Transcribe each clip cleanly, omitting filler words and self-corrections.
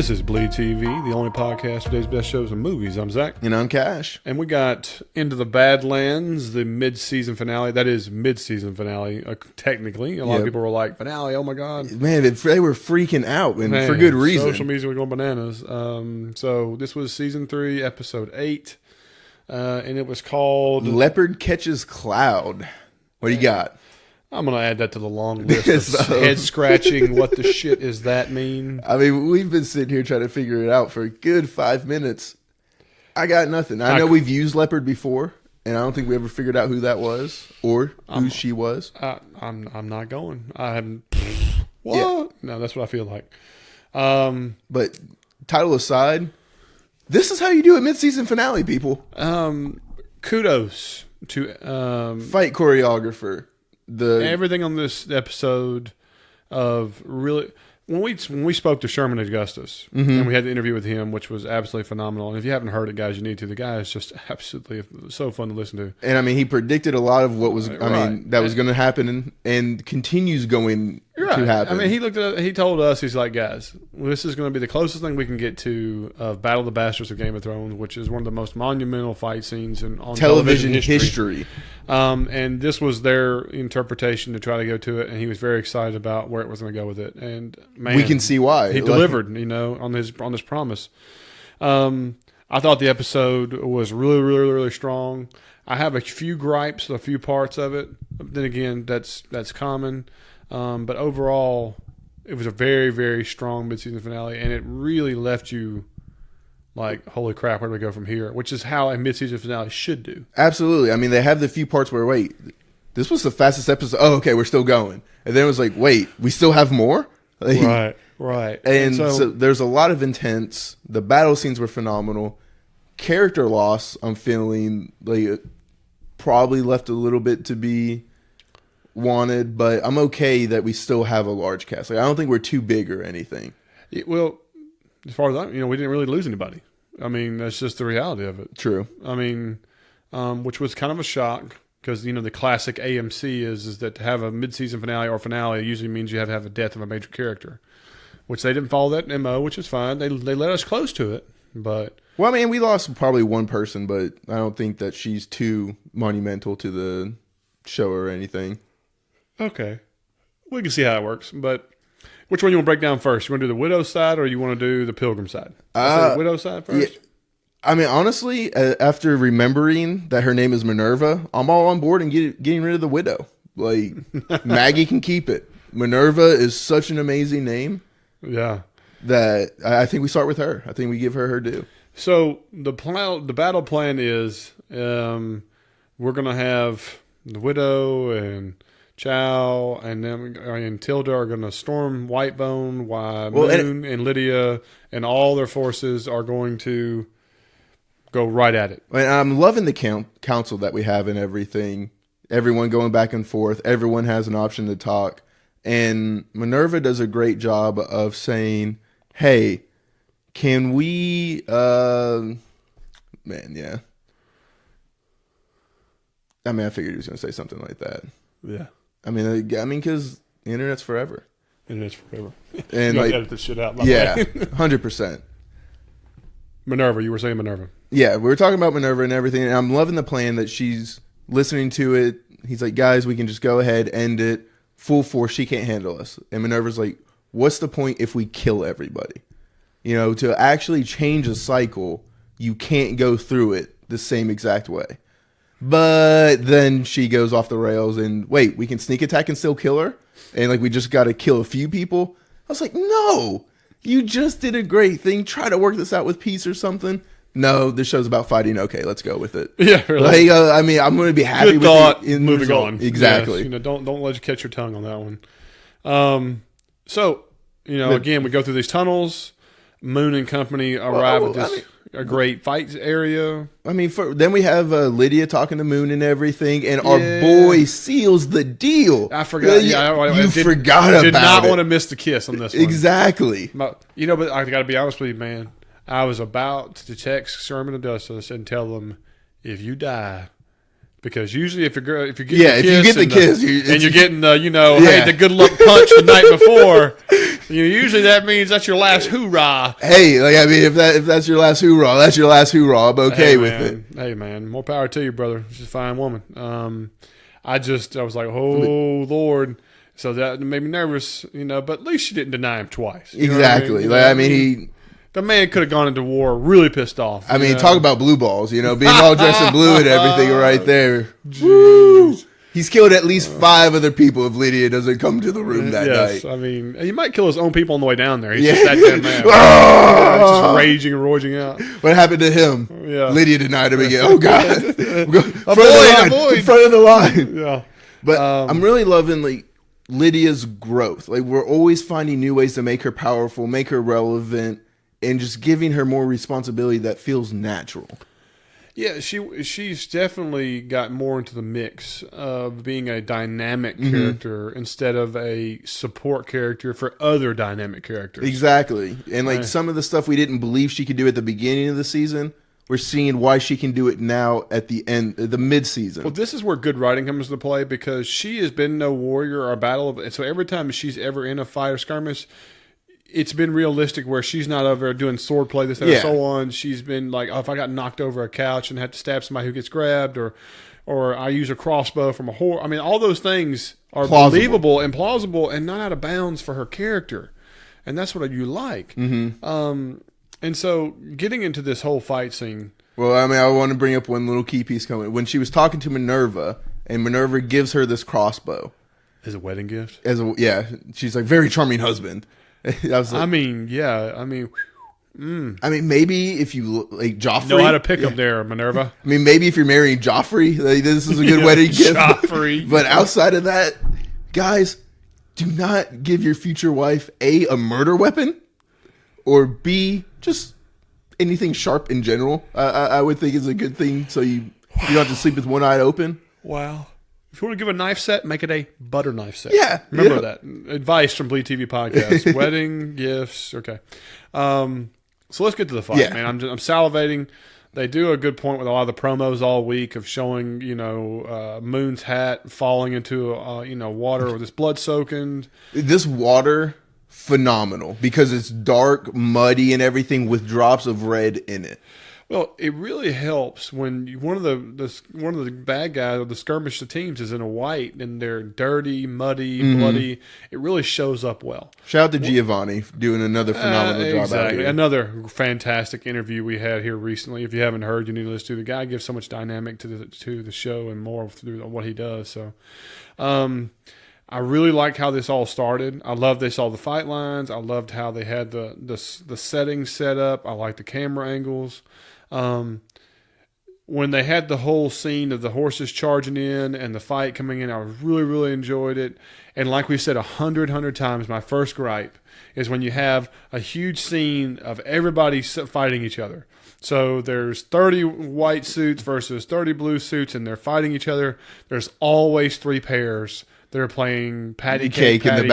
This is BleedTV, the only podcast for today's best shows and movies. I'm Zach. And I'm Cash. And we got Into the Badlands, the mid-season finale. That is mid-season finale, technically. A lot of people were like, finale, oh my God. Man, they were freaking out, and for good reason. Social media was going bananas. So this was season 3, episode 8. And it was called... Leopard Catches Cloud. What do you got? I'm going to add that to the long list of head-scratching, what the shit does that mean? I mean, we've been sitting here trying to figure it out for a good 5 minutes. I got nothing. I know we've used Leopard before, and I don't think we ever figured out who that was or who she was. I'm not going. I haven't... What? Yeah. No, that's what I feel like. But title aside, this is how you do a mid-season finale, people. Kudos to... fight choreographer. Everything on this episode of really when we spoke to Sherman Augustus and we had the interview with him, which was absolutely phenomenal. And if you haven't heard it, guys, you need to. The guy is just absolutely so fun to listen to. And I mean, he predicted a lot of what was was going to happen and continues going to happen. I mean, he told us, he's like, guys, this is going to be the closest thing we can get to Battle of the Bastards of Game of Thrones, which is one of the most monumental fight scenes on television history. And this was their interpretation to try to go to it, and he was very excited about where it was going to go with it. And man, we can see why he delivered, on this promise. I thought the episode was really, really, really strong. I have a few gripes, a few parts of it. But then again, that's common. But overall, it was a very, very strong mid-season finale, and it really left you like, holy crap, where do we go from here? Which is how a mid-season finale should do. Absolutely. I mean, they have the few parts where, wait, this was the fastest episode. Oh, okay, we're still going. And then it was like, wait, we still have more? Like, right. And so there's a lot of intense. The battle scenes were phenomenal. Character loss, I'm feeling like probably left a little bit to be wanted, but I'm okay that we still have a large cast. Like, I don't think we're too big or anything. Well, as far as we didn't really lose anybody. I mean, that's just the reality of it. True. I mean, which was kind of a shock because, the classic AMC is that to have a mid-season finale or finale usually means you have to have a death of a major character, which they didn't follow that MO, which is fine. They let us close to it, but... Well, I mean, we lost probably one person, but I don't think that she's too monumental to the show or anything. Okay. We can see how it works, but... Which one you want to break down first? You want to do the widow side or you want to do the pilgrim side? The widow side first? Yeah. I mean, honestly, after remembering that her name is Minerva, I'm all on board and getting rid of the widow. Like, Maggie can keep it. Minerva is such an amazing name. Yeah. That I think we start with her. I think we give her due. So the battle plan is we're going to have the widow and... Chow and them and Tilda are going to storm Whitebone while Moon and Lydia and all their forces are going to go right at it. And I'm loving the council that we have and everything. Everyone going back and forth. Everyone has an option to talk. And Minerva does a great job of saying, hey, can we... yeah. I mean, I figured he was going to say something like that. Yeah. I mean, because the internet's forever. Internet's forever. And you edit this shit out. 100%. Minerva, you were saying Minerva. Yeah, we were talking about Minerva and everything, and I'm loving the plan that she's listening to it. He's like, guys, we can just go ahead, end it, full force. She can't handle us. And Minerva's like, what's the point if we kill everybody? To actually change a cycle, you can't go through it the same exact way. But then she goes off the rails and, wait, we can sneak attack and still kill her? And, we just got to kill a few people? I was like, no! You just did a great thing. Try to work this out with peace or something. No, this show's about fighting. Okay, let's go with it. Yeah, really. I mean, I'm going to be happy with thought, it. Moving on. Exactly. Yes, don't let you catch your tongue on that one. So, again, we go through these tunnels. Moon and company arrive at this... A great fight area. I mean, then we have Lydia talking to Moon and everything, and our boy seals the deal. I forgot. You forgot about it. I did not want to miss the kiss on this one. Exactly. But I got to be honest with you, man. I was about to text Sherman and Augustus and tell them, if you die, because usually if you get the kiss and you're getting the good luck punch the night before, Usually that means that's your last hoorah. Hey, like I mean, if that's your last hoorah, that's your last hoorah. I'm okay with it. Hey man, more power to you, brother. She's a fine woman. I was like, oh Lord. So that made me nervous, but at least she didn't deny him twice. Exactly. The man could have gone into war really pissed off. I mean, talk about blue balls, being all dressed in blue and everything right there. Woo! He's killed at least 5 other people if Lydia doesn't come to the room that night. I mean, he might kill his own people on the way down there. He's just that damn man. Just raging and raging out. What happened to him? Yeah. Lydia denied him again. Oh, God. In front of the line. Yeah. But I'm really loving, Lydia's growth. We're always finding new ways to make her powerful, make her relevant, and just giving her more responsibility that feels natural. Yeah, she's definitely got more into the mix of being a dynamic character instead of a support character for other dynamic characters. Exactly. And some of the stuff we didn't believe she could do at the beginning of the season, we're seeing why she can do it now at the end, the mid-season. Well, this is where good writing comes into play because she has been no warrior or battle. And so every time she's ever in a fight or skirmish, it's been realistic where she's not over doing swordplay, this, that, and so on. She's been like, if I got knocked over a couch and had to stab somebody who gets grabbed, or I use a crossbow from a horse. I mean, all those things are believable and plausible and not out of bounds for her character. And that's what you like. Mm-hmm. And so getting into this whole fight scene. Well, I mean, I want to bring up one little key piece coming. When she was talking to Minerva, and Minerva gives her this crossbow. As a wedding gift? She's like, very charming husband. I was like, I mean, maybe if you Joffrey, know how to pick up there, Minerva. I mean, maybe if you're marrying Joffrey, this is a good wedding gift. Joffrey. But outside of that, guys, do not give your future wife a murder weapon, or B, just anything sharp in general. I would think is a good thing, so you don't have to sleep with one eye open. Wow. If you want to give a knife set, make it a butter knife set. Yeah. Remember that. Advice from BleedTV podcast. Wedding, gifts. Okay. So let's get to the fight, man. I'm salivating. They do a good point with a lot of the promos all week of showing, Moon's hat falling into, water with this blood soaking. This water, phenomenal, because it's dark, muddy, and everything with drops of red in it. Well, it really helps when one of the bad guys or the skirmish the teams is in a white and they're dirty, muddy, bloody. It really shows up well. Shout out to Giovanni doing another phenomenal job. Exactly. Out here. Another fantastic interview we had here recently. If you haven't heard, you need to listen to. The guy gives so much dynamic to the show and more through what he does. So, I really liked how this all started. I loved they saw the fight lines. I loved how they had the settings set up. I liked the camera angles. When they had the whole scene of the horses charging in and the fight coming in, I really, really enjoyed it. And like we said 100 times, my first gripe is when you have a huge scene of everybody fighting each other. So there's 30 white suits versus 30 blue suits, and they're fighting each other. There's always 3 pairs. They're playing patty cake in the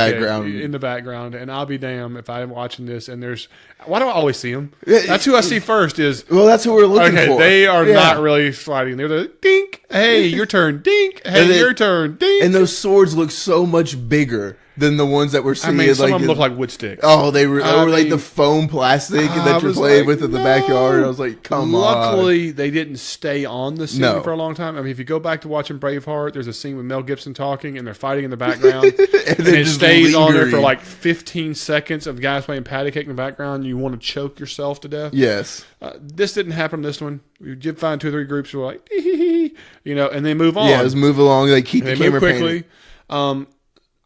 background. And I'll be damned if I'm watching this and there's. Why do I always see them? That's who I see first. That's who we're looking for. Okay, they are not really fighting. They're the dink. Hey, your turn. Dink. Hey, your turn. Dink. And those swords look so much bigger than the ones that we're seeing. I mean, some of them look like wood sticks. Oh, they were like the foam plastic that you're playing with in the backyard. I was like, come on. Luckily, they didn't stay on the scene for a long time. I mean, if you go back to watching Braveheart, there's a scene with Mel Gibson talking, and they're fighting in the background. and it stays on there for like 15 seconds of guys playing patty cake in the background. You want to choke yourself to death. Yes. This didn't happen in this one. We did find 2 or 3 groups who were like, and they move on. Yeah, let's move along. Like, keep the camera quickly.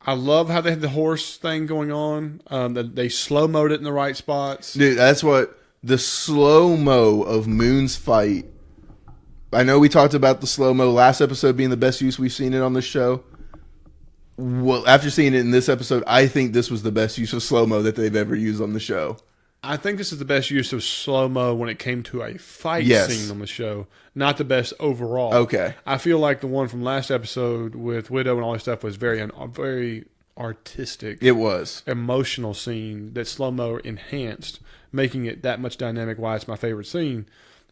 I love how they had the horse thing going on. They slow-moed it in the right spots. Dude, that's what the slow-mo of Moon's fight. I know we talked about the slow-mo last episode being the best use we've seen it on the show. Well, after seeing it in this episode, I think this was the best use of slow-mo that they've ever used on the show. I think this is the best use of slow-mo when it came to a fight scene on the show. Not the best overall. Okay. I feel like the one from last episode with Widow and all that stuff was very artistic. It was. Emotional scene that slow-mo enhanced, making it that much dynamic why it's my favorite scene.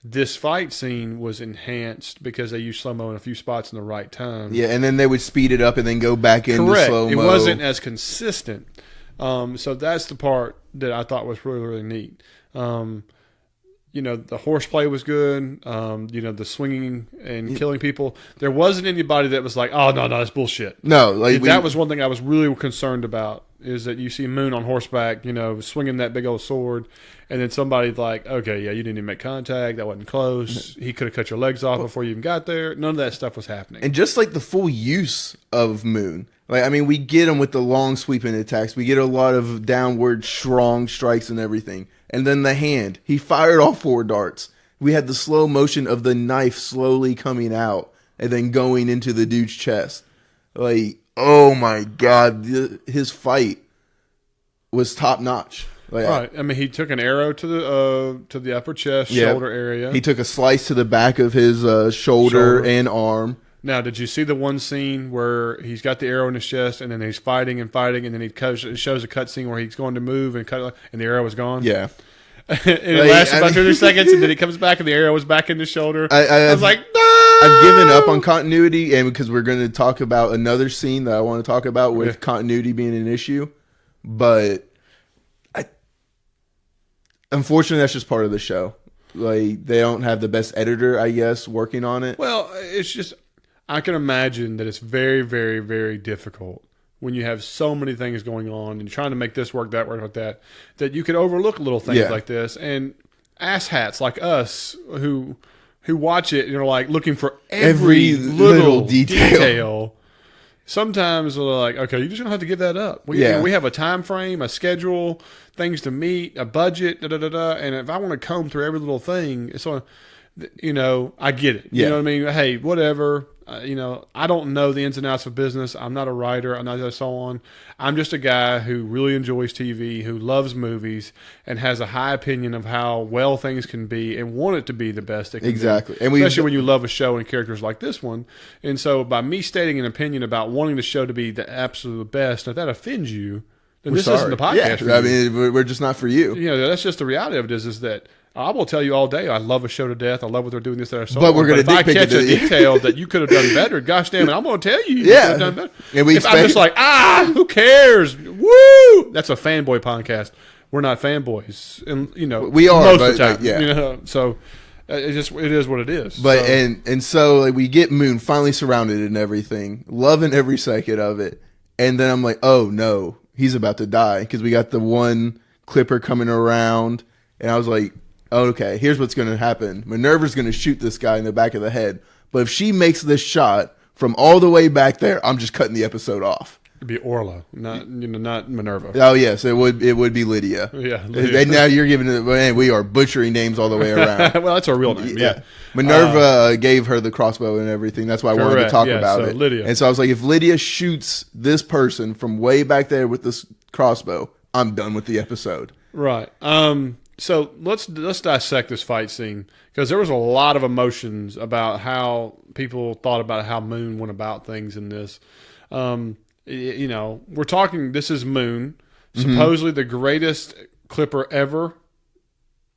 This fight scene was enhanced because they used slow-mo in a few spots in the right time. Yeah, and then they would speed it up and then go back into Correct. slow-mo. It wasn't as consistent. So that's the part that I thought was really, really neat. The horseplay was good. The swinging and killing people. There wasn't anybody that was like, oh, no, that's bullshit. No. That was one thing I was really concerned about, is that you see Moon on horseback, swinging that big old sword, and then somebody's like, okay, yeah, you didn't even make contact. That wasn't close. He could have cut your legs off before you even got there. None of that stuff was happening. And just like the full use of Moon. We get him with the long sweeping attacks. We get a lot of downward strong strikes and everything. And then the hand. He fired all 4 darts. We had the slow motion of the knife slowly coming out and then going into the dude's chest. Oh my God. His fight was top notch. Right. He took an arrow to the upper chest, shoulder area. He took a slice to the back of his shoulder and arm. Now, did you see the one scene where he's got the arrow in his chest, and then he's fighting, and then it shows a cut scene where he's going to move and cut, and the arrow was gone? Yeah. And it lasts about 30 seconds, and then he comes back, and the arrow was back in his shoulder. I was like, no! I've given up on continuity, and because we're going to talk about another scene that I want to talk about with continuity being an issue, but unfortunately, that's just part of the show. They don't have the best editor, I guess, working on it. Well, it's just, I can imagine that it's very, very, very difficult when you have so many things going on and you're trying to make this work, that work, like that you could overlook little things like this. And asshats like us who watch it and are like looking for every little detail. Sometimes they're like, okay, you just don't have to give that up. We have a time frame, a schedule, things to meet, a budget, and if I want to comb through every little thing, so I get it. You know what I mean? Hey, whatever. I don't know the ins and outs of business. I'm not a writer. I'm not so on. I'm just a guy who really enjoys TV, who loves movies, and has a high opinion of how well things can be and want it to be the best it can be. And especially when you love a show and characters like this one. And so by me stating an opinion about wanting the show to be the absolute best, if that offends you, then this isn't the podcast for you. We're just not for you. That's just the reality of it is that I will tell you all day, I love a show to death. I love what they're doing this, that, or so. But we're going to if I catch a detail that you could have done better, gosh damn it, I'm going to tell you. Could have done better. And I'm just like, who cares? Woo! That's a fanboy podcast. We're not fanboys, and we are most of the time. So it is what it is. But so we get Moon finally surrounded and everything, loving every second of it, and then I'm like, oh no, he's about to die because we got the one clipper coming around, and I was like, okay, here's what's going to happen. Minerva's going to shoot this guy in the back of the head. But if she makes this shot from all the way back there, I'm just cutting the episode off. It'd be Orla, not Minerva. Oh yes, it would be Lydia. Yeah, Lydia. And now you're giving it. Man, we are butchering names all the way around. Well, that's our real name. Yeah. Minerva gave her the crossbow and everything. That's why I wanted to talk about it. Lydia. And so I was like, if Lydia shoots this person from way back there with this crossbow, I'm done with the episode. Right. So let's dissect this fight scene, because there was a lot of emotions about how people thought about how Moon went about things in this. We're talking, this is Moon, supposedly the greatest clipper ever.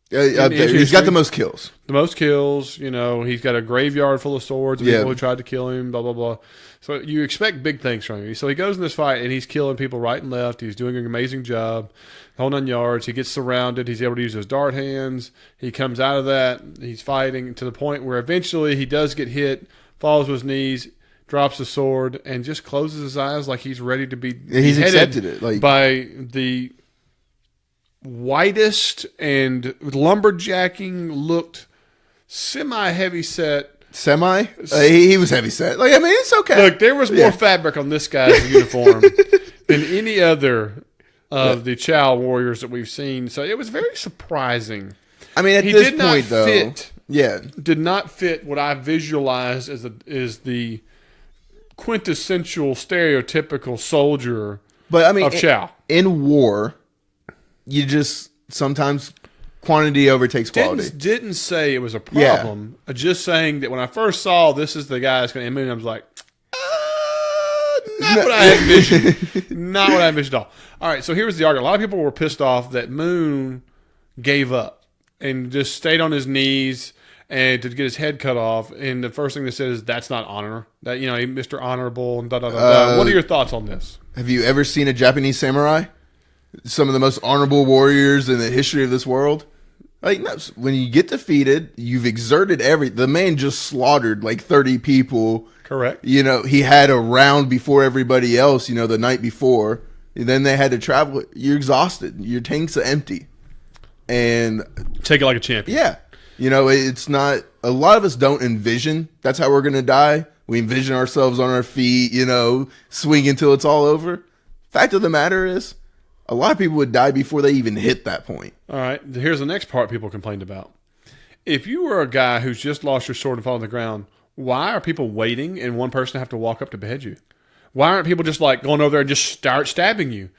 He's got the most kills. The most kills. He's got a graveyard full of swords of people who tried to kill him, blah, blah, blah. So you expect big things from him. So he goes in this fight, and he's killing people right and left. He's doing an amazing job. Whole 9 yards. He gets surrounded. He's able to use his dart hands. He comes out of that. He's fighting to the point where eventually he does get hit, falls to his knees, drops the sword, and just closes his eyes like he's ready to be he's accepted it. By the whitest and lumberjacking looked semi-heavy set. He was heavy set. It's okay. Look, there was more fabric on this guy's uniform than any other of the Chow warriors that we've seen. So it was very surprising. At this point, though, did not fit what I visualized as the quintessential stereotypical soldier of Chow. In war, you just sometimes quantity overtakes quality. Didn't say it was a problem. Just saying that when I first saw this is the guy that's going to end, I was like, not what I envisioned. Not what I envisioned at all. All right, so here's the argument. A lot of people were pissed off that Moon gave up and just stayed on his knees and to get his head cut off. And the first thing they said is that's not honor. That Mr. Honorable and da da da da. What are your thoughts on this? Have you ever seen a Japanese samurai? some of the most honorable warriors in the history of this world. Like, no, when you get defeated, you've exerted the man just slaughtered like 30 people. Correct. You know, he had a round before everybody else, you know, the night before. And then they had to travel. You're exhausted. Your tanks are empty. And take it like a champion. Yeah. You know, it's not, a lot of us don't envision that's how we're going to die. We envision ourselves on our feet, you know, swing until it's all over. Fact of the matter is, a lot of people would die before they even hit that point. All right. Here's the next part people complained about. If you were a guy who's just lost your sword and fall on the ground, why are people waiting and one person have to walk up to behead you? Why aren't people just like going over there and just start stabbing you?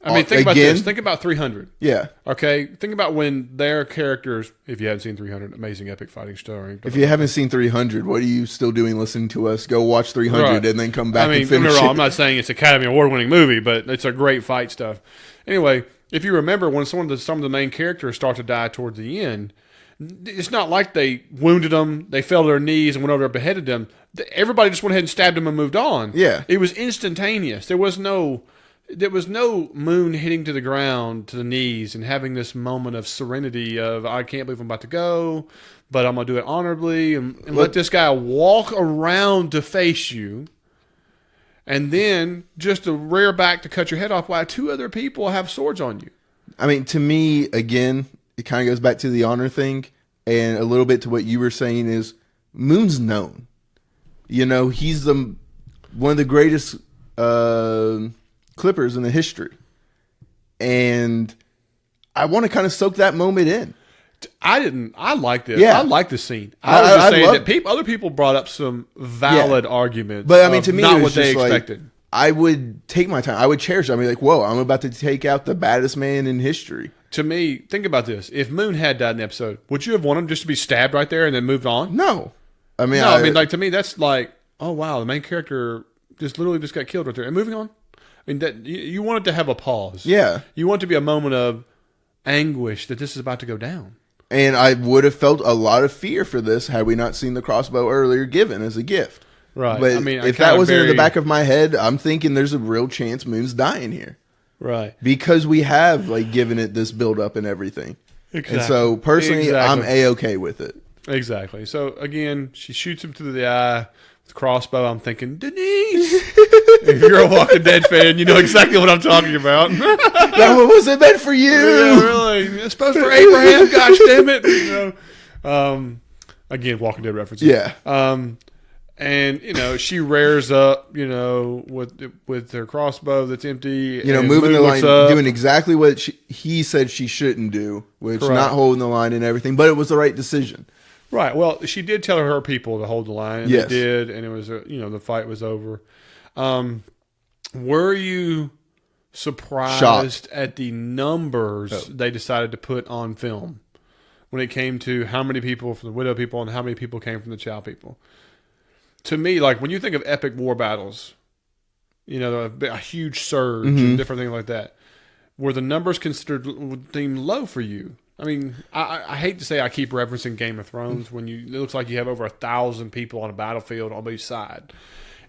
I mean, think about this. Think about 300. Yeah. Okay. Think about when their characters, if you haven't seen 300, amazing epic fighting story. If you haven't seen 300, what are you still doing listening to us? Go watch 300 right. and then come back and finish no, it. I'm not saying it's Academy Award winning movie, but it's a great fight stuff. Anyway, if you remember when some of the main characters start to die towards the end, it's not like they wounded them, they fell to their knees and went over and beheaded them. Everybody just went ahead and stabbed them and moved on. Yeah. It was instantaneous. There was no Moon hitting to the ground, to the knees, and having this moment of serenity of, I can't believe I'm about to go, but I'm going to do it honorably, and let this guy walk around to face you, and then just to rear back to cut your head off while two other people have swords on you. I mean, to me, again, it kind of goes back to the honor thing, and a little bit to what you were saying is, Moon's known. You know, he's one of the greatest clippers in the history. And I want to kind of soak that moment in. I like this. Yeah. I like this scene. I was just saying that other people brought up some valid arguments. But I mean, to me, not it what was they just expected. Like, I would take my time. I would cherish it. I'd be like, whoa, I'm about to take out the baddest man in history. To me, think about this. If Moon had died in the episode, would you have wanted him just to be stabbed right there and then moved on? No. I mean, like, to me, that's like, oh, wow, the main character just literally just got killed right there. And moving on. I mean, that you want it to have a pause. Yeah. You want it to be a moment of anguish that this is about to go down. And I would have felt a lot of fear for this had we not seen the crossbow earlier given as a gift. Right. But I mean, if that wasn't in the back of my head, I'm thinking there's a real chance Moon's dying here. Right. Because we have like given it this build up and everything. Exactly. And so personally, I'm A-okay with it. Exactly. So again, she shoots him through the eye with the crossbow. I'm thinking, Denise. If you're a Walking Dead fan, you know exactly what I'm talking about. That one wasn't meant for you. Yeah, really. It's supposed for Abraham. Gosh damn it. You know? Again, Walking Dead references. Yeah. And you know, she rears up, you know, with her crossbow that's empty. You know, moving the line, doing exactly what he said she shouldn't do, which Correct. Not holding the line and everything. But it was the right decision. Right. Well, she did tell her people to hold the line. And yes. They did, and it was, the fight was over. Were you surprised Shocked. at the numbers they decided to put on film when it came to how many people from the Widow people and how many people came from the Chow people? To me, like when you think of epic war battles, you know, a huge surge and different things like that, were the numbers considered deemed low for you? I mean, I hate to say I keep referencing Game of Thrones when it looks like you have over 1,000 people on a battlefield on each side.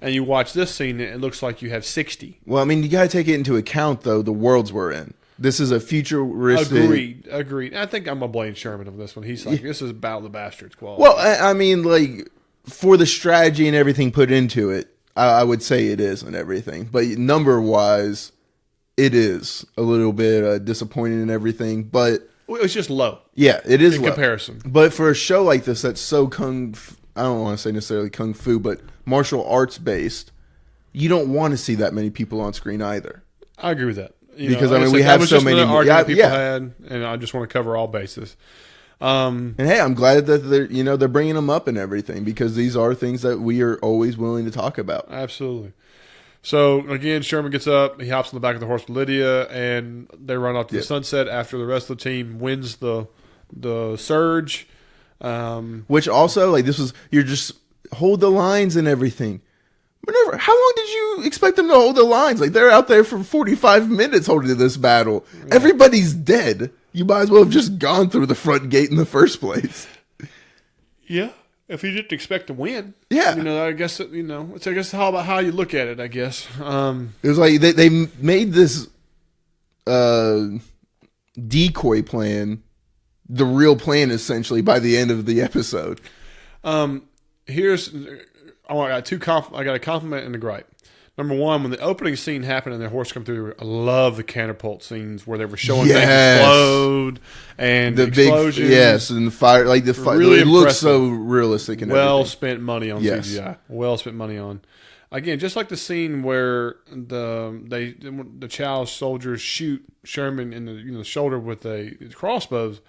And you watch this scene, and it looks like you have 60. Well, I mean, you got to take it into account, though, the worlds we're in. This is a futuristic... Agreed. I think I'm going to blame Sherman of this one. He's like, this is Battle of the Bastards quality. Well, I mean, like, for the strategy and everything put into it, I would say it is and everything. But number-wise, it is a little bit disappointing and everything, but... Well, it's just low. Yeah, it is in low. comparison. But for a show like this that's so I don't want to say necessarily kung fu, but martial arts based, you don't want to see that many people on screen either. I agree with that. Because I mean, we have so many argument people had, and I just want to cover all bases. And hey, I'm glad that they're bringing them up and everything because these are things that we are always willing to talk about. Absolutely. So again, Sherman gets up, he hops on the back of the horse with Lydia, and they run off to the sunset after the rest of the team wins the surge. Which also, like, you're just hold the lines and everything. Whenever, how long did you expect them to hold the lines? Like, they're out there for 45 minutes holding this battle. Yeah. Everybody's dead. You might as well have just gone through the front gate in the first place. Yeah. If you didn't expect to win, yeah, I guess it's how you look at it. I guess it was like they made this decoy plan the real plan, essentially, by the end of the episode. I got a compliment and a gripe. Number one, when the opening scene happened and the horse come through, I love the catapult scenes where they were showing things explode and the explosions. And the fire, like the fire, really it looks so realistic and well spent money on CGI. Well spent money on. Again, just like the scene where the Chow soldiers shoot Sherman in the shoulder with the crossbows.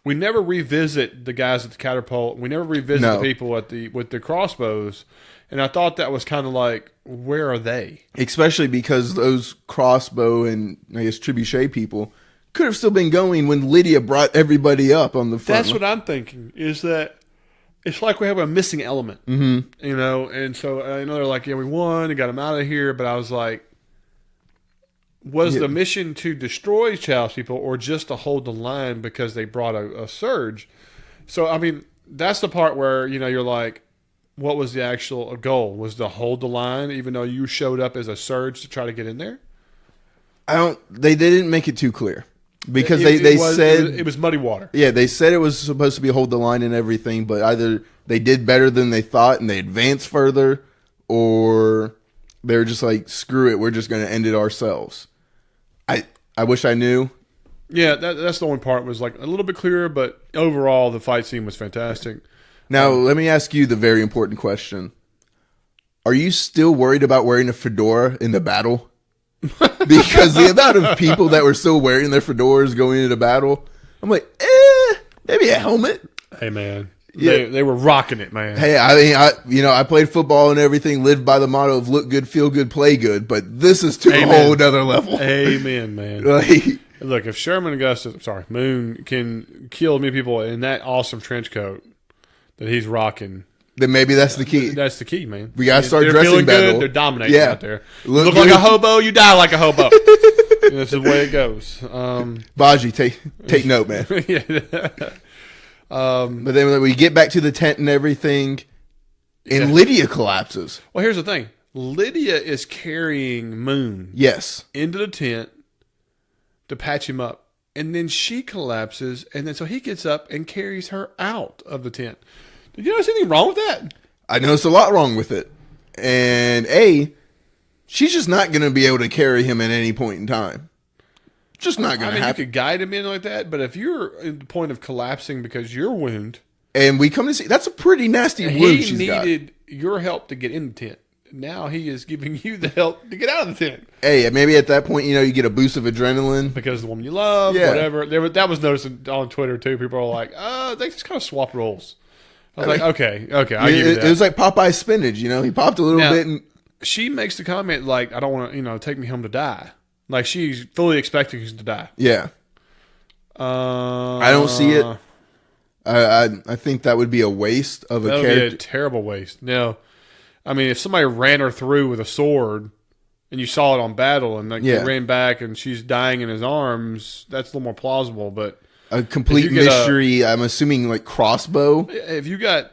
We never revisit the guys at the catapult. We never revisit the people with the crossbows. And I thought that was kind of like, where are they? Especially because those crossbow and, I guess, trebuchet people could have still been going when Lydia brought everybody up on the front. That's what I'm thinking, is that it's like we have a missing element. Mm-hmm. And so I know they're like, yeah, we won and got them out of here. But I was like, was the mission to destroy Chow's people or just to hold the line because they brought a surge? So, I mean, that's the part where, you're like, what was the actual goal? Was to hold the line even though you showed up as a surge to try to get in there? They didn't make it too clear. Because they said... It was muddy water. Yeah, they said it was supposed to be hold the line and everything, but either they did better than they thought and they advanced further, or they were just like, screw it, we're just going to end it ourselves. I wish I knew. Yeah, that's the only part was like a little bit clearer, but overall the fight scene was fantastic. Now, let me ask you the very important question. Are you still worried about wearing a fedora in the battle? Because the amount of people that were still wearing their fedoras going into battle, I'm like, maybe a helmet. Hey, man. Yeah. They were rocking it, man. Hey, I mean, I played football and everything, lived by the motto of look good, feel good, play good, but this is to a whole other level. Amen, man. Look, if Sherman Augustus, Moon can kill many people in that awesome trench coat that he's rocking, then maybe that's the key. That's the key, man. We got to start dressing better. Good, they're dominating out there. You look like a hobo, you die like a hobo. That's the way it goes. Baji, take note, man. But then when we get back to the tent and everything, and Lydia collapses. Well, here's the thing. Lydia is carrying Moon into the tent to patch him up. And then she collapses, and then so he gets up and carries her out of the tent. Did you notice anything wrong with that? I noticed a lot wrong with it. And she's just not going to be able to carry him at any point in time. Just not going to happen. You could guide him in like that, but if you're at the point of collapsing because you're wounded, and we come to see that's a pretty nasty wound she's got. He needed your help to get in the tent. Now he is giving you the help to get out of the tent. Hey, maybe at that point, you get a boost of adrenaline because the woman you love, whatever. That was noticed on Twitter too. People are like, they just kind of swap roles. I was like, okay, I'll give you that. It was like Popeye's spinach, he popped a little bit, and she makes the comment like, "I don't want to, take me home to die." Like she's fully expecting him to die. Yeah. I don't see it. I think that would be a waste of a character. That would be a terrible waste. Now, I mean, if somebody ran her through with a sword and you saw it on battle and they ran back and she's dying in his arms, that's a little more plausible. But a complete mystery, I'm assuming like crossbow. If you got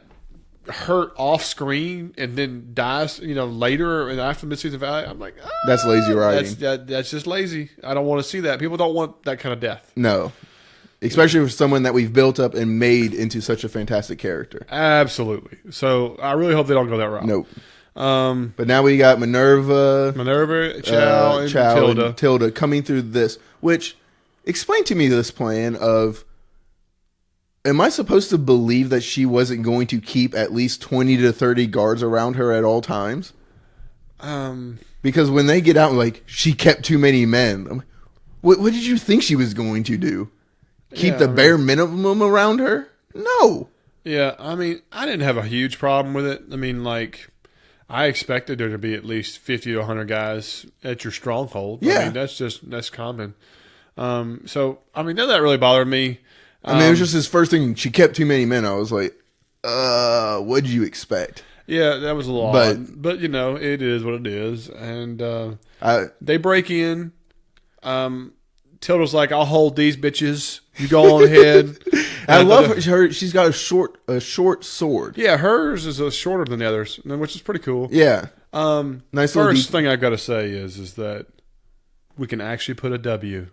hurt off screen and then dies, later and after mid-season finale, I'm like, that's lazy writing. That's just lazy. I don't want to see that. People don't want that kind of death. No. Especially for someone that we've built up and made into such a fantastic character. Absolutely. So I really hope they don't go that route. Nope. But now we got Minerva, Chow, and Tilda coming through this. Which, explain to me this plan of, am I supposed to believe that she wasn't going to keep at least 20 to 30 guards around her at all times? Because when they get out, like, she kept too many men. I'm like, what did you think she was going to do? Keep the bare minimum around her? No. Yeah, I mean, I didn't have a huge problem with it. I mean, like, I expected there to be at least 50 to 100 guys at your stronghold. Yeah. I mean, that's common. So, I mean, none of that really bothered me. I mean, it was just his first thing. She kept too many men. I was like, what'd you expect? Yeah, that was a little odd. But, it is what it is. And they break in. Tilda's like, I'll hold these bitches. You go on ahead. I love her. She's got a short sword. Yeah, hers is shorter than the others, which is pretty cool. Yeah. Nice. First thing I got to say is that we can actually put a W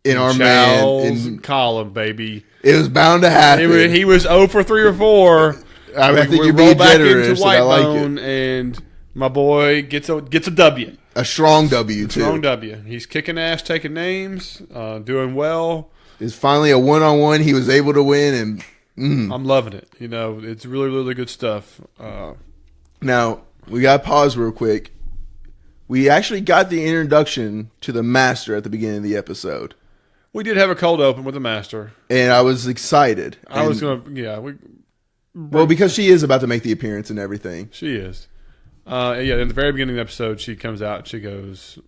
in our Charles man. column, baby. It was bound to happen. He was 0 for 3 or 4. I think you're roll being back generous, into and I like Whitebone, and my boy gets a W. A strong W, too. Strong W. He's kicking ass, taking names, doing well. It's finally a one-on-one. He was able to win, and I'm loving it. You know, it's really, really good stuff. Now, we got to pause real quick. We actually got the introduction to the Master at the beginning of the episode. We did have a cold open with the Master. And I was excited. Well, because she is about to make the appearance and everything. She is. In the very beginning of the episode, she comes out and she goes,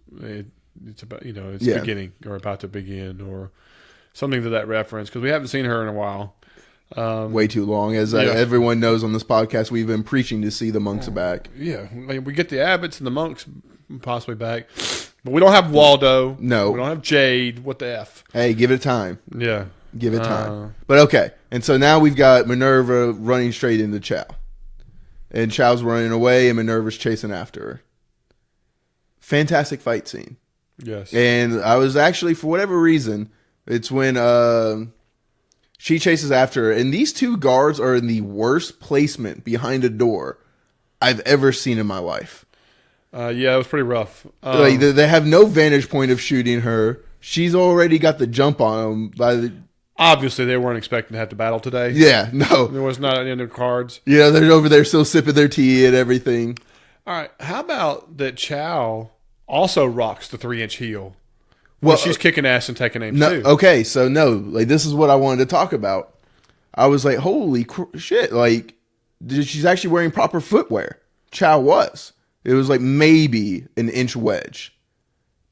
it's about, beginning or about to begin or something to that reference because we haven't seen her in a while. Way too long. As everyone knows on this podcast, we've been preaching to see the monks back. Yeah. We get the abbots and the monks possibly back. But we don't have Waldo. No. We don't have Jade. What the F? Hey, give it time. Yeah. Give it time. But okay. And so now we've got Minerva running straight into Chow. And Chow's running away and Minerva's chasing after her. Fantastic fight scene. Yes. And I was actually, for whatever reason, it's when she chases after her. And these two guards are in the worst placement behind a door I've ever seen in my life. It was pretty rough. They have no vantage point of shooting her. She's already got the jump on them. Obviously, they weren't expecting to have to battle today. Yeah, no. There was not in the cards. Yeah, they're over there still sipping their tea and everything. All right. How about that Chow also rocks the 3-inch heel? Well, she's kicking ass and taking names too. Okay, so this is what I wanted to talk about. I was like, holy shit. She's actually wearing proper footwear. Chow was. It was like maybe an inch wedge.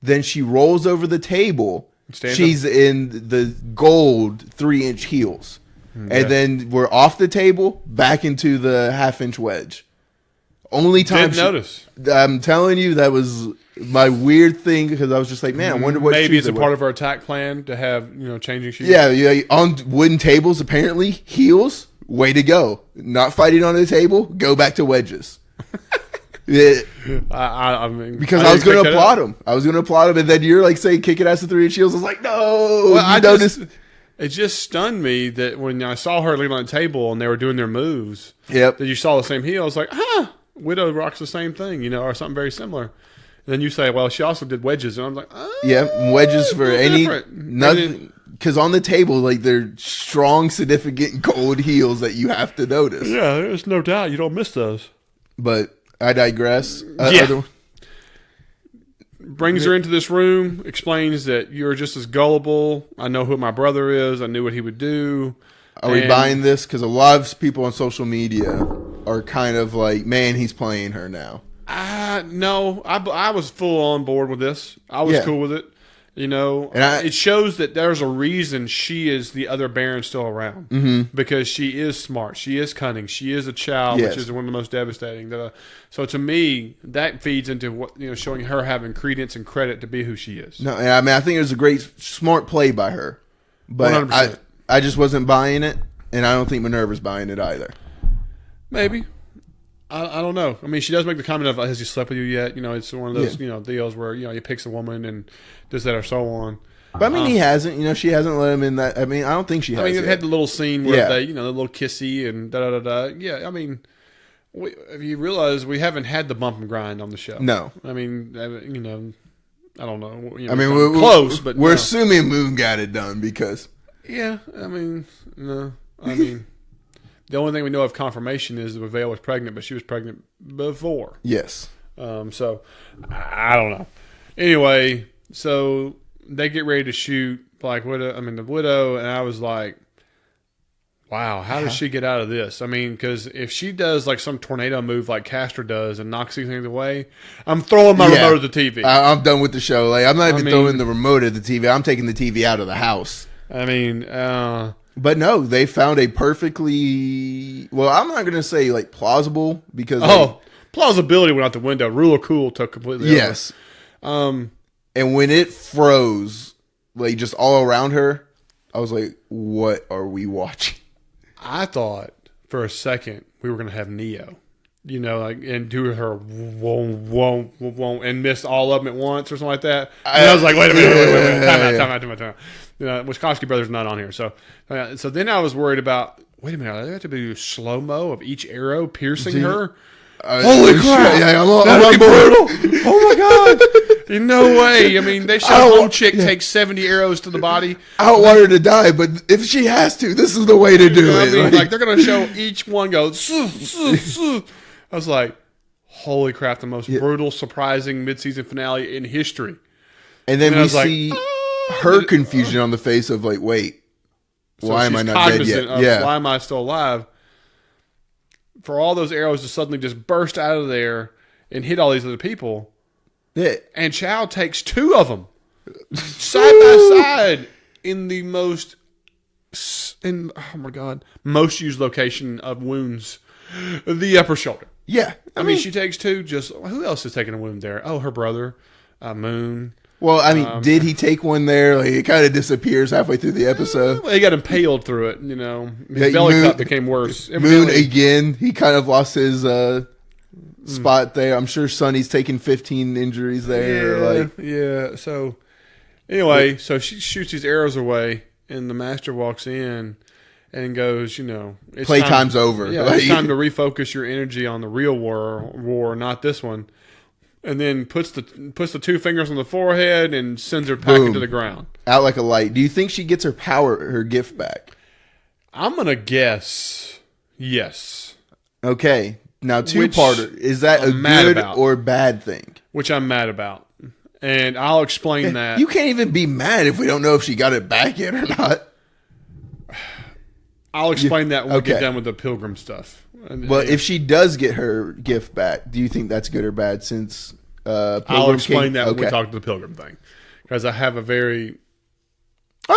Then she rolls over the table. She's in the gold 3-inch heels. Okay. And then we're off the table, back into the 1/2-inch wedge. Only time Didn't notice. I'm telling you, that was my weird thing because I was just like, man, I wonder what maybe it's a part of our attack plan to have changing shoes. Yeah, on wooden tables apparently heels. Way to go! Not fighting on the table. Go back to wedges. Yeah, I mean, because I was going to applaud him. And then you're like saying kick it ass to 3-inch heels. I was like, no. Well, it just stunned me that when I saw her leaning on the table and they were doing their moves. Yep. That you saw the same heel. I was like, Widow rocks the same thing, or something very similar. And then you say, well, she also did wedges, and I'm like, yeah, wedges for nothing. Because on the table, they're strong, significant gold heels that you have to notice. Yeah, there's no doubt you don't miss those. But I digress. Brings her into this room, explains that you're just as gullible. I know who my brother is. I knew what he would do. Are we buying this? Because a lot of people on social media are kind of like, man, he's playing her now. No, I was full on board with this. I was cool with it. It shows that there's a reason she is the other Baron still around because she is smart, she is cunning, she is a Chow, which is one of the most devastating. So to me, that feeds into what showing her having credence and credit to be who she is. No, I mean I think it was a great, smart play by her, but 100%. I just wasn't buying it, and I don't think Minerva's buying it either. Maybe. I don't know. I mean, she does make the comment of, has he slept with you yet? It's one of those, deals where, he picks a woman and does that or so on. But I mean, he hasn't, she hasn't let him in that. I mean, I don't think she has. I mean, it had the little scene where they, the little kissy and da-da-da-da. Yeah, I mean, if you realize we haven't had the bump and grind on the show. No. I mean, I don't know. I mean, we're close, but we're assuming Moon got it done because. Yeah, I mean, no. I mean. The only thing we know of confirmation is that Vale was pregnant, but she was pregnant before. Yes. So, I don't know. Anyway, so they get ready to shoot the Widow, and I was like, wow, how does she get out of this? I mean, because if she does some tornado move like Castor does and knocks these things away, I'm throwing my remote at the TV. I'm done with the show. I'm not even throwing the remote at the TV. I'm taking the TV out of the house. I mean, but no, they found a perfectly, well, I'm not going to say plausible because plausibility went out the window. Rule of cool took completely yes. over. And when it froze just all around her, I was like, what are we watching? I thought for a second we were going to have Neo. you know, like, and do her whoa, and miss all of them at once or something like that. And I was like, wait a minute, time out. You know, Wisconsin Brothers not on here, so then I was worried about. Wait a minute, they have to do slow mo of each arrow piercing her. Holy crap! Yeah, I'm brutal. Oh my god! No way. I mean, they show one chick take 70 arrows to the body. I don't want her to die, but if she has to, this is the way to do it. I mean, like they're gonna show each one go. I was like, holy crap! The most brutal, surprising mid-season finale in history. And then we see her confusion on the face of like, wait. Why am I not dead yet? Yeah. Why am I still alive? For all those arrows to suddenly just burst out of there and hit all these other people. Yeah. And Chow takes 2 of them side by side in the most used location of wounds, the upper shoulder. Yeah. I mean, she takes 2. Just who else is taking a wound there? Oh, her brother, Moon. Well, I mean, did he take one there? Like, it kind of disappears halfway through the episode. Well, he got impaled through it, you know. His belly cut became worse. Moon, again, he kind of lost his spot there. I'm sure Sonny's taken 15 injuries there. Yeah. So, anyway, so she shoots these arrows away, and the master walks in and goes, you know. Playtime's over. Yeah, it's time to refocus your energy on the real war, not this one. And then puts the 2 fingers on the forehead and sends her packing to the ground. Out like a light. Do you think she gets her gift back? I'm going to guess yes. Okay. Now, 2-parter. Is that a good or bad thing? Which I'm mad about. And I'll explain that. You can't even be mad if we don't know if she got it back yet or not. I'll explain that when we get done with the Pilgrim stuff. Well, if she does get her gift back, do you think that's good or bad? Since Pilgrim I'll explain that when we talk to the Pilgrim thing, because I have a very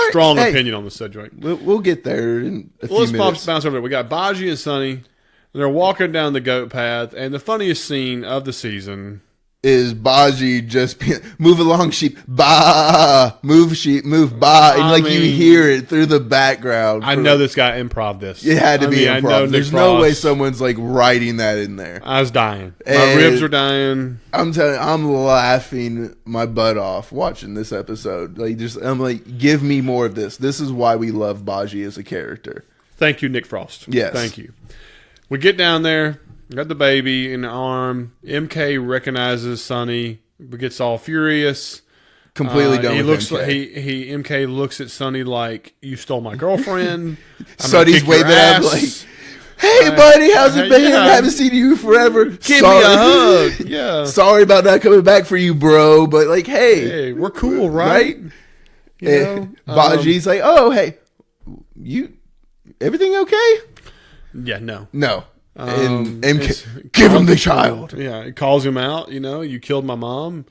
strong opinion on the subject. We'll get there in a few minutes. Let's bounce over there. We got Baji and Sonny, and they're walking down the goat path, and the funniest scene of the season is Baji just move along, sheep, ba, move, sheep, move, ba, and you hear it through the background. I know this guy improv this. It had to be improv. There's no way someone's like writing that in there. I was dying. My ribs were dying. I'm telling you, I'm laughing my butt off watching this episode. I'm like, give me more of this. This is why we love Baji as a character. Thank you, Nick Frost. Yes. Thank you. We get down there. Got the baby in the arm. MK recognizes Sonny, but gets all furious. Completely done with MK. MK looks at Sonny like, you stole my girlfriend. Sonny's waving at him like, hey, buddy, how's it been? I haven't seen you forever. Give me a hug. Yeah. Sorry about not coming back for you, bro. But like, hey, we're cool, right? You know? Baji's like, oh, hey, everything okay? Yeah, no. And MK, give him the child. Yeah, it calls him out. You know, you killed my mom,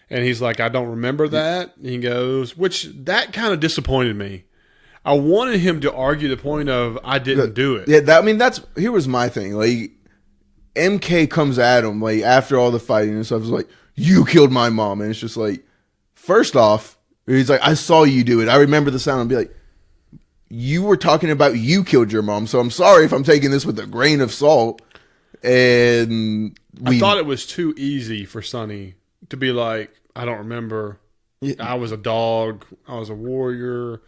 and he's like, I don't remember that. And he goes, which that kind of disappointed me. I wanted him to argue the point of I didn't do it. Yeah, here was my thing. Like, MK comes at him like after all the fighting and stuff. It's like, you killed my mom, and it's just like, first off, he's like, I saw you do it. I remember the sound. I'd be like, you were talking about you killed your mom, so I'm sorry if I'm taking this with a grain of salt. And I thought it was too easy for Sonny to be like, I don't remember. I was a dog. I was a warrior.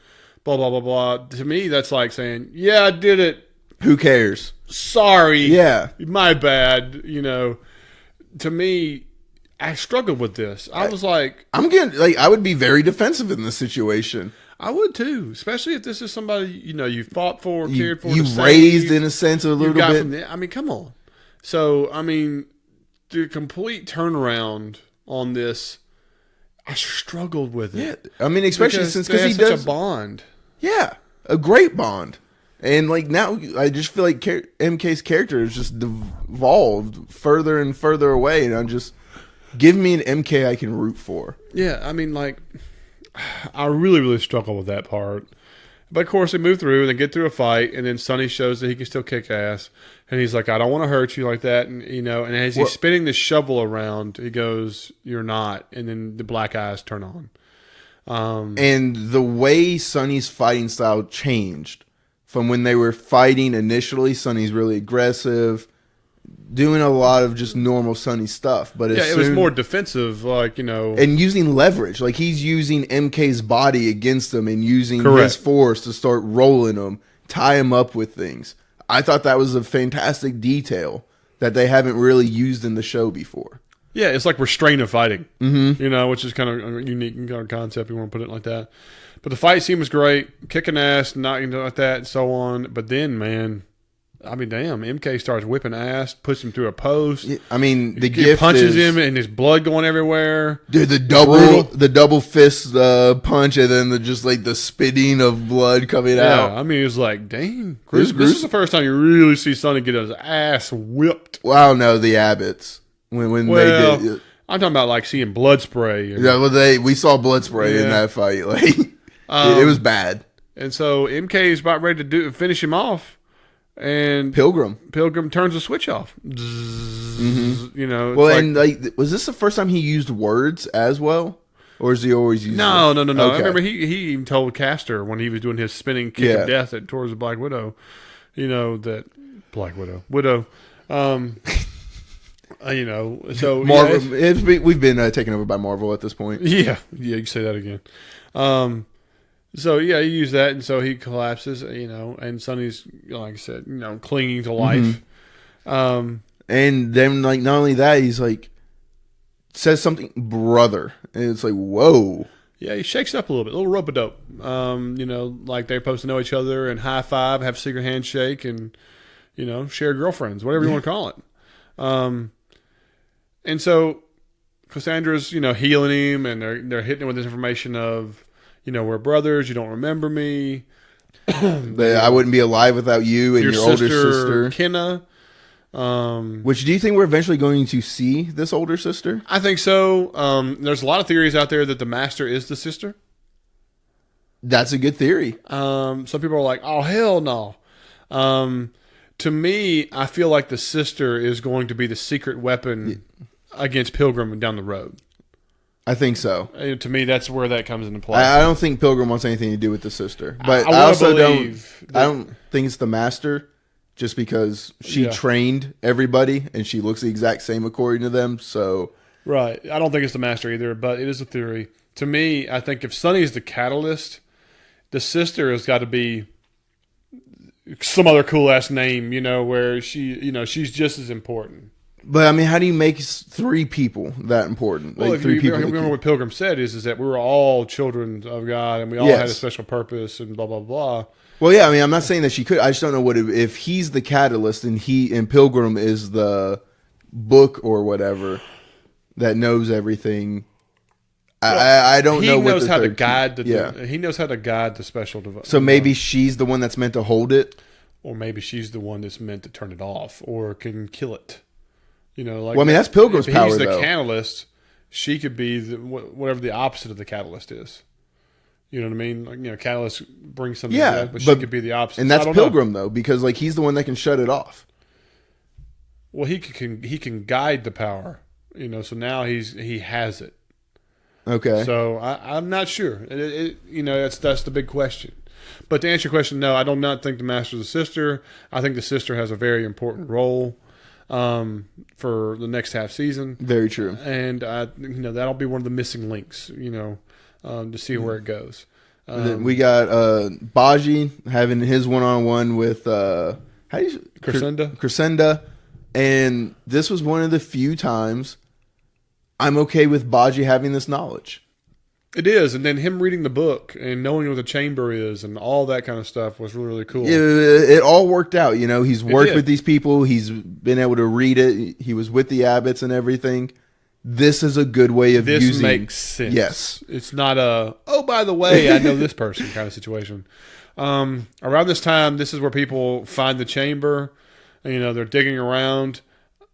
Blah, blah, blah, blah. To me, that's like saying, yeah, I did it. Who cares? Sorry. Yeah. My bad. You know, to me, I struggled with this. I was like, I would be very defensive in this situation. I would too, especially if this is somebody you fought for, cared for, you raised in a sense a little bit. I mean, come on. So I mean, the complete turnaround on this, I struggled with it. Yeah, I mean, especially because he does such a bond. Yeah, a great bond, and like now, I just feel like MK's character has just devolved further and further away, and I'm just give me an MK I can root for. Yeah, I mean, like. I really, really struggle with that part. But, of course, they move through and they get through a fight, and then Sonny shows that he can still kick ass. And he's like, I don't want to hurt you like that. And, and as he's spinning the shovel around, he goes, you're not. And then the black eyes turn on. And the way Sonny's fighting style changed from when they were fighting initially. Sonny's really aggressive, doing a lot of just normal Sonny stuff. But it was more defensive, and using leverage. Like he's using MK's body against him and using Correct. his force to start rolling him, tie him up with things. I thought that was a fantastic detail that they haven't really used in the show before. Yeah, it's like restraint of fighting, which is kind of a unique kind of concept. You want to put it like that. But the fight scene was great, kicking ass, knocking like that, and so on. But then, man, I mean, damn, MK starts whipping ass, puts him through a post. I mean, the he gift punches is, him, and his blood going everywhere. Dude, the double fist punch, and then the spitting of blood coming out. I mean, it was like, dang, this is the first time you really see Sonny get his ass whipped. Wow, no, the Abbots when they did. I'm talking about like seeing blood spray. We saw blood spray in that fight. Like it was bad. And so MK is about ready to finish him off. And Pilgrim turns the switch off. Well, and was this the first time he used words as well, or is he always using? No. Okay. I remember he even told Castor when he was doing his spinning kick of death towards the Black Widow. That Black Widow. So Marvel. We've been taken over by Marvel at this point. Yeah, you can say that again. So he used that, and so he collapses, and Sonny's, like I said, clinging to life. And then, not only that, he's says something, brother, and it's like, whoa. Yeah, he shakes up a little bit, a little rope-a-dope. Like they're supposed to know each other and high five, have secret handshake, and share girlfriends, whatever you want to call it. And so Cassandra's, healing him, and they're hitting him with this information of, we're brothers. You don't remember me. I wouldn't be alive without you and your older sister, Kenna. Which do you think we're eventually going to see this older sister? I think so. There's a lot of theories out there that the Master is the sister. That's a good theory. Some people are like, "Oh hell no." To me, I feel like the sister is going to be the secret weapon against Pilgrim down the road. I think so. To me, that's where that comes into play. I don't think Pilgrim wants anything to do with the sister, but I also don't think it's the Master, just because she trained everybody and she looks the exact same according to them. So right, I don't think it's the Master either, but it is a theory. To me, I think if Sonny is the catalyst, the sister has got to be some other cool ass name, where she's just as important. But I mean, how do you make three people that important? Well, if you remember what Pilgrim said is that we were all children of God and we all had a special purpose and blah blah blah. Well, yeah, I mean, I'm not saying that she could. I just don't know if he's the catalyst and Pilgrim is the book or whatever that knows everything. Well, I don't know. He knows how to guide he knows how to guide the special device. So maybe she's the one that's meant to hold it, or maybe she's the one that's meant to turn it off or can kill it. Well, I mean, that's Pilgrim's power, He's the though. catalyst. She could be whatever the opposite of the catalyst is. You know what I mean? Catalyst brings something good, but she could be the opposite. And that's Pilgrim, though, because he's the one that can shut it off. Well, he can guide the power. So now he has it. Okay. So I'm not sure. That's the big question. But to answer your question, no, I do not think the Master's a sister. I think the sister has a very important role. For the next half season. Very true. And that'll be one of the missing links, to see where it goes. Then we got Baji having his one-on-one with Crescenda. And this was one of the few times I'm okay with Baji having this knowledge. It is, and then him reading the book and knowing what the chamber is and all that kind of stuff was really, really cool. It all worked out. He's worked with these people. He's been able to read it. He was with the Abbots and everything. This is a good way of using. This makes sense. Yes. It's not by the way, I know this person kind of situation. Around this time, this is where people find the chamber. They're digging around.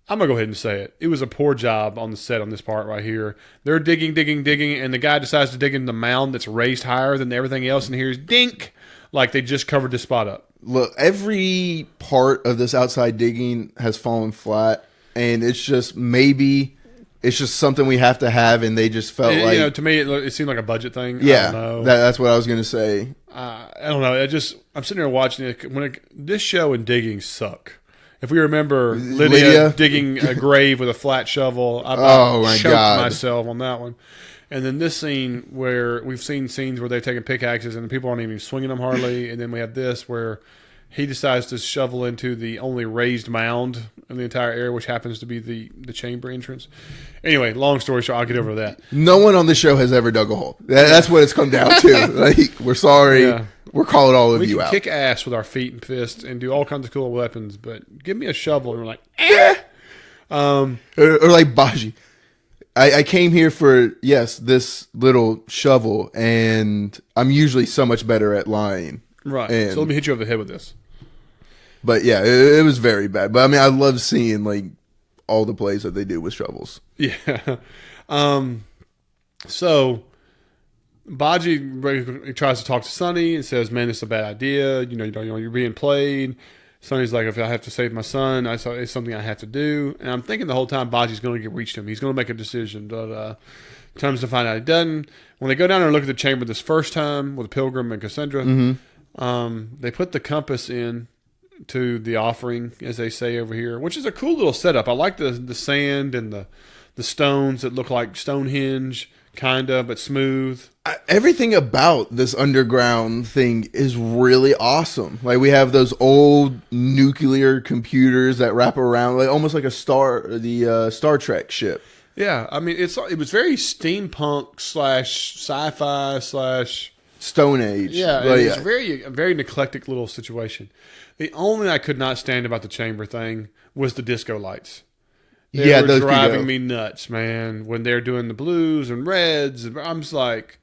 I'm going to go ahead and say it. It was a poor job on the set on this part right here. They're digging, and the guy decides to dig in the mound that's raised higher than everything else, and here's dink, like they just covered this spot up. Look, every part of this outside digging has fallen flat, and it's just something we have to have, and they just felt like... to me, it seemed like a budget thing. Yeah, I don't know. That's what I was going to say. I don't know. I'm sitting there watching it. This show and digging suck. If we remember Lydia digging a grave with a flat shovel, I choked myself on that one. And then this scene where we've seen scenes where they've taken pickaxes and people aren't even swinging them hardly. And then we have this where he decides to shovel into the only raised mound in the entire area, which happens to be the chamber entrance. Anyway, long story short, I'll get over that. No one on the show has ever dug a hole. That's what it's come down to. Like, we're sorry. Yeah. We're calling all of you out. We can kick ass with our feet and fists and do all kinds of cool weapons, but give me a shovel and we're like, eh. Or like Baji. I came here for, yes, this little shovel, and I'm usually so much better at lying. Right. So let me hit you over the head with this. But yeah, it was very bad. But I mean, I love seeing like all the plays that they do with shovels. Yeah. So Baji tries to talk to Sonny and says, "Man, it's a bad idea. You're being played." Sonny's like, "If I have to save my son, it's something I have to do." And I'm thinking the whole time Baji's going to get reached him. He's going to make a decision. But comes to find out he doesn't. When they go down there and look at the chamber this first time with Pilgrim and Cassandra, they put the compass in to the offering, as they say over here, which is a cool little setup. I like the sand and the stones that look like Stonehenge, kind of, but smooth. Everything about this underground thing is really awesome. Like, we have those old nuclear computers that wrap around, like almost like the Star Trek ship. Yeah, I mean, it was very steampunk / sci-fi / Stone Age. Yeah, it's a very eclectic little situation. The only I could not stand about the chamber thing was the disco lights. They were driving me nuts, man. When they're doing the blues and reds, I'm just like,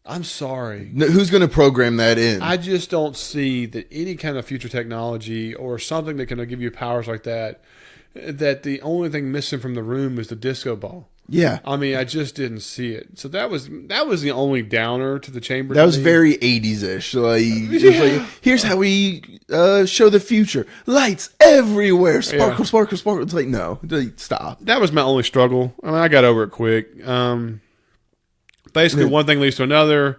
I'm sorry. Who's going to program that in? I just don't see that any kind of future technology or something that can give you powers like that the only thing missing from the room is the disco ball. Yeah. I mean, I just didn't see it. So that was the only downer to the chamber. That was very 80s-ish. Like, here's how we show the future. Lights everywhere. Sparkle, sparkle, sparkle. It's like, no. Stop. That was my only struggle. I mean, I got over it quick. Basically, one thing leads to another.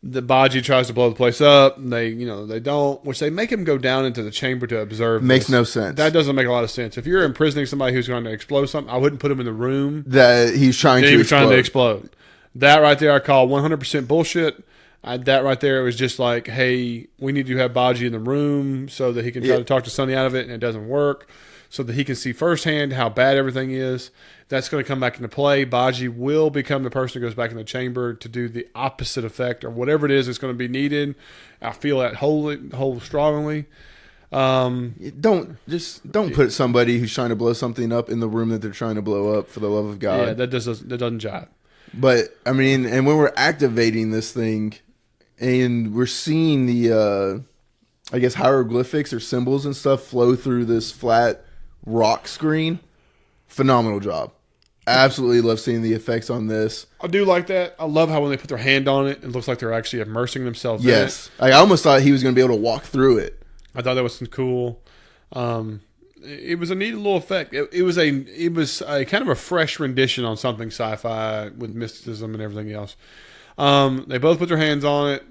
The Baji tries to blow the place up. They don't, which they make him go down into the chamber to observe. Makes no sense. That doesn't make a lot of sense. If you're imprisoning somebody who's going to explode something, I wouldn't put him in the room that he's trying to explode. That right there, I call 100% bullshit. That right there, it was just like, hey, we need to have Baji in the room so that he can try to talk to Sonny out of it, and it doesn't work. So that he can see firsthand how bad everything is. That's going to come back into play. Baji will become the person who goes back in the chamber to do the opposite effect or whatever it is that's going to be needed. I feel that whole strongly. Don't put somebody who's trying to blow something up in the room that they're trying to blow up, for the love of God. Yeah, that doesn't jive. But I mean, and when we're activating this thing, and we're seeing the, I guess, hieroglyphics or symbols and stuff flow through this flat rock screen. Phenomenal job. Absolutely love seeing the effects on this. I do like that. I love how when they put their hand on it, it looks like they're actually immersing themselves in it. Yes. I almost thought he was going to be able to walk through it. I thought that was cool. It was a neat little effect. It was a kind of a fresh rendition on something sci-fi with mysticism and everything else. They both put their hands on it.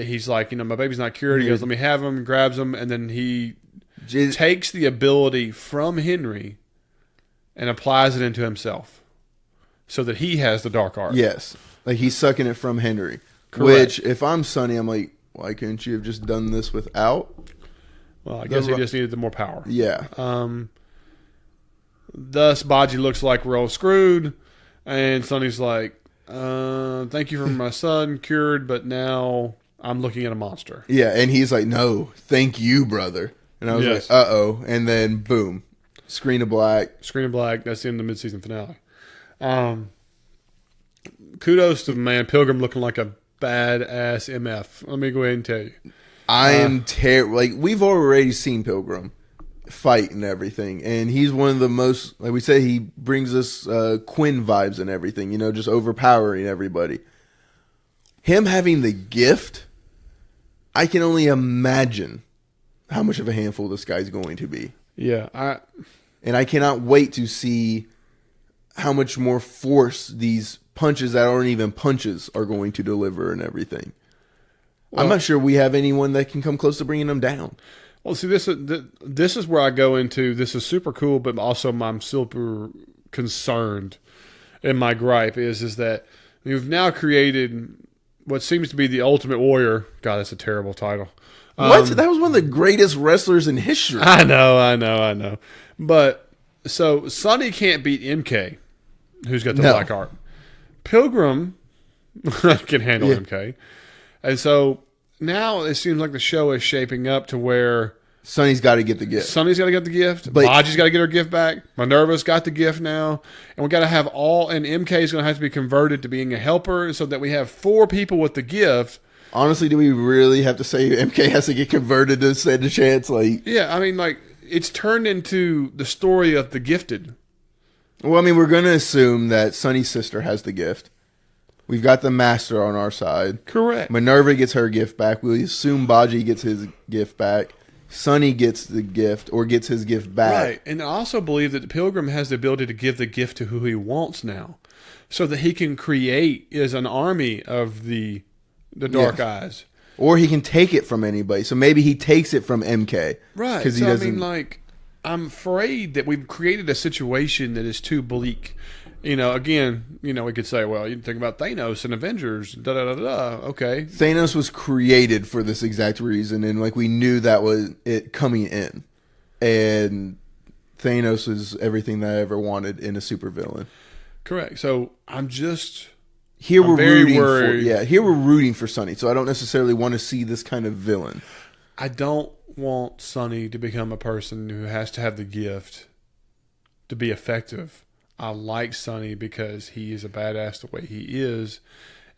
He's like, my baby's not cured. He goes, let me have him, grabs him, and then he takes the ability from Henry and applies it into himself so that he has the dark art. Yes. Like, he's sucking it from Henry. Correct. Which, if I'm Sonny, I'm like, why couldn't you have just done this without? Well, I guess he just needed the more power. Yeah. Thus, Baji looks like we're all screwed. And Sonny's like, thank you for my son, cured, but now I'm looking at a monster. Yeah, and he's like, no, thank you, brother. And I was like, uh-oh. And then, boom. Screen of black. That's the end of the mid-season finale. Kudos to man Pilgrim looking like a badass MF. Let me go ahead and tell you. I am terrible. Like, we've already seen Pilgrim fight and everything, and he's one of the most, like we say, he brings us Quinn vibes and everything, just overpowering everybody. Him having the gift, I can only imagine how much of a handful this guy's going to be. Yeah, and I cannot wait to see how much more force these punches that aren't even punches are going to deliver and everything. Well, I'm not sure we have anyone that can come close to bringing them down. Well, see, this is where I go into. This is super cool, but also I'm super concerned. And my gripe is that you've now created what seems to be the Ultimate Warrior. God, that's a terrible title. What? That was one of the greatest wrestlers in history. I know. But so Sonny can't beat MK, who's got the black art. Pilgrim can handle MK, and so now it seems like the show is shaping up to where Sonny's got to get the gift. Sonny's got to get the gift. Baji's got to get her gift back. Minerva's got the gift now. And we got to have and MK is going to have to be converted to being a helper so that we have 4 people with the gift. Honestly, do we really have to say MK has to get converted to stand a chance? Yeah, I mean, it's turned into the story of the gifted. Well, I mean, we're going to assume that Sonny's sister has the gift. We've got the master on our side. Correct. Minerva gets her gift back. We assume Baji gets his gift back. Sonny gets the gift or gets his gift back. Right. And I also believe that the Pilgrim has the ability to give the gift to who he wants now so that he can create as an army of the Dark Eyes. Or he can take it from anybody. So maybe he takes it from MK. Right. Because he doesn't. I mean, I'm afraid that we've created a situation that is too bleak. Again, we could say, well, you think about Thanos and Avengers, okay. Thanos was created for this exact reason, and we knew that was it coming in. And Thanos is everything that I ever wanted in a supervillain. Correct. So I'm just here. I'm We're rooting worried. Here we're rooting for Sonny. So I don't necessarily want to see this kind of villain. I don't want Sonny to become a person who has to have the gift to be effective. I like Sonny because he is a badass the way he is.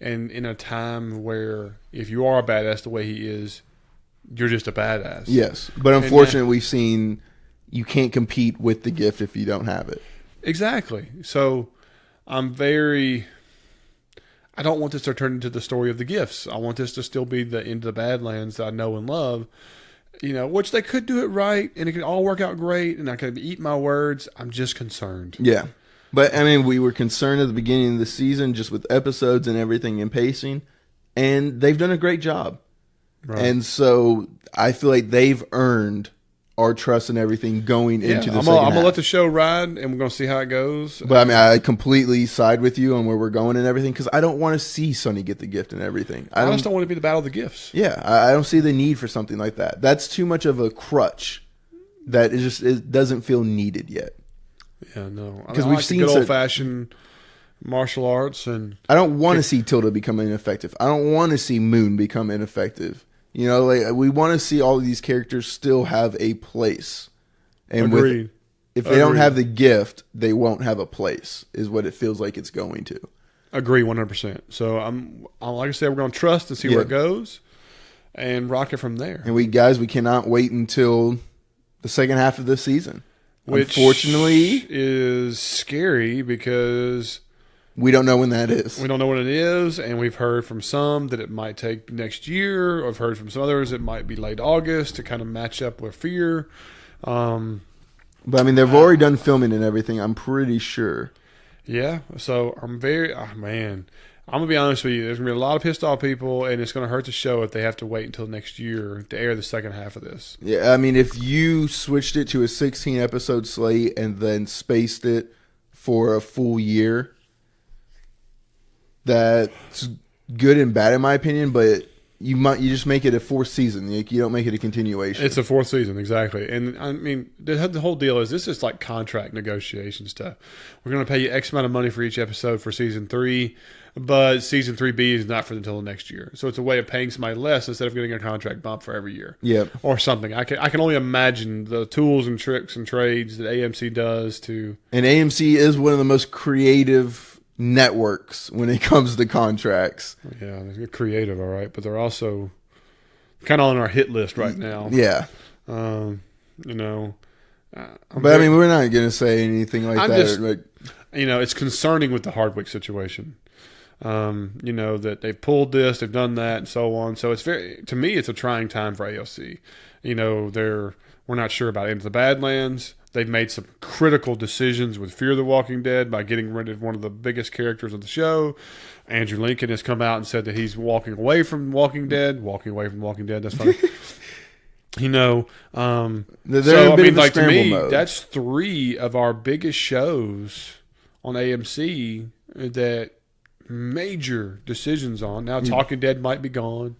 And in a time where if you are a badass the way he is, you're just a badass. Yes. But unfortunately, we've seen you can't compete with the gift if you don't have it. Exactly. So I don't want this to turn into the story of the gifts. I want this to still be the Into the Badlands that I know and love. Which they could do it right and it could all work out great and I could eat my words. I'm just concerned. Yeah. But, I mean, we were concerned at the beginning of the season just with episodes and everything and pacing, and they've done a great job. Right. And so I feel like they've earned our trust and everything going into the second half. I'm going to let the show ride, and we're going to see how it goes. But, I mean, I completely side with you on where we're going and everything because I don't want to see Sonny get the gift and everything. I just don't want it to be the battle of the gifts. Yeah, I don't see the need for something like that. That's too much of a crutch that it doesn't feel needed yet. Yeah, no. Because we've seen good old-fashioned martial arts. And I don't want to see Tilda become ineffective. I don't want to see Moon become ineffective. We want to see all of these characters still have a place. And Agreed. If they don't have the gift, they won't have a place, is what it feels like it's going to. Agree 100%. So, like I said, we're going to trust and see where it goes and rock it from there. And we cannot wait until the second half of this season. Which unfortunately is scary because we don't know when that is. We don't know when it is, and we've heard from some that it might take next year. I've heard from some others it might be late August to kind of match up with Fear. But I mean, they've already done filming and everything. I'm pretty sure. Yeah, so I'm very I'm gonna be honest with you. There's gonna be a lot of pissed off people, and it's gonna hurt the show if they have to wait until next year to air the second half of this. Yeah, I mean, if you switched it to a 16 episode slate and then spaced it for a full year, that's good and bad in my opinion. But you just make it a fourth season. You don't make it a continuation. It's a fourth season, exactly. And I mean, the whole deal is this is like contract negotiation stuff. We're going to pay you X amount of money for each episode for season 3, but season 3B is not for until the next year. So it's a way of paying somebody less instead of getting a contract bump for every year. Yep. Or something. I can only imagine the tools and tricks and trades that AMC does to. And AMC is one of the most creative networks when it comes to contracts. Yeah, they're creative, all right, but they're also kind of on our hit list right now. Yeah. But I mean, we're not going to say anything like that. It's concerning with the Hardwick situation. That they've pulled this, they've done that, and so on. So to me, it's a trying time for AOC. We're not sure about Into the Badlands. They've made some critical decisions with Fear the Walking Dead by getting rid of one of the biggest characters of the show. Andrew Lincoln has come out and said that he's walking away from Walking Dead. Walking away from Walking Dead, that's funny. You know, They're so in a I bit mean, of a like to scramble me, mode. that's 3 of our biggest shows on AMC that major decisions on. Now, Talking Dead might be gone.